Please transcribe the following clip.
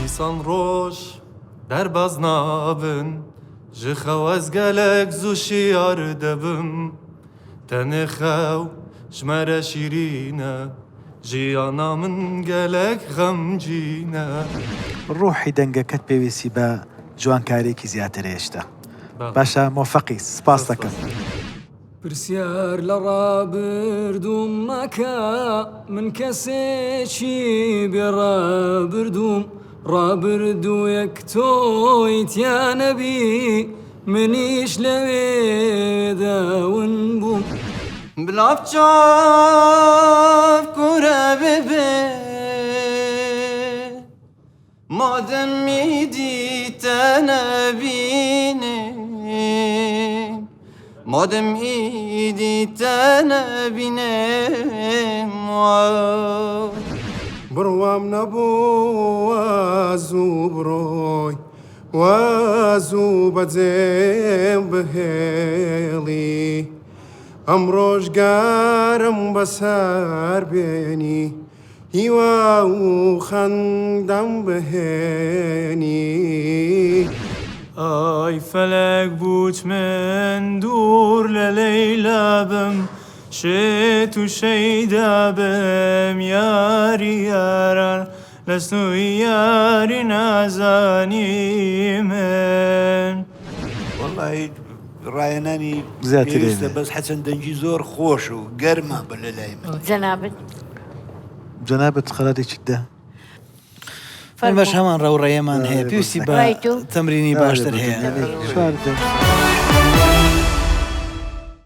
دیسان ڕۆژ دەرباز نابن ji xewez gelek zû şiyar debim tenê xew ji me re şîrîn e jiyana min gelek xemcîn e ڕوحی دەنگەکەت پێویستی بە جوانکارێکی زیاتر هێشتا باشە مۆفەقی سپاس دەکەم پرسیار لە ڕابردووم مەکە من کەسێکی بێڕابردووم ڕابردوویەک تۆیتیانەبی منیش لەوێداون بووم بلاف çav kure bebe madem idîte nebîne madem idîte nebîne بڕوام نەبوو وازوو بڕۆی وازوو بەجێم بهێڵی ئەم ڕۆژگارم بەسەر بێنی هیوا و خەندەم بهێنی ئای فەلەک بووچ من دوور لە لەیلا بم شێت و شەیدا بم یاری یاران لەسنووی یاری نازانی من وەڵی ڕایەنانی زیاتر پێویستە بەس حەچەندەنگی زۆر خۆش و گەرمە بە لە لای من جەنابەت خەڵاتێکی دا باش هەمان ڕێوڕێیەمان هەیە پێویستی بە تەمرینی باشتر هەیە شوار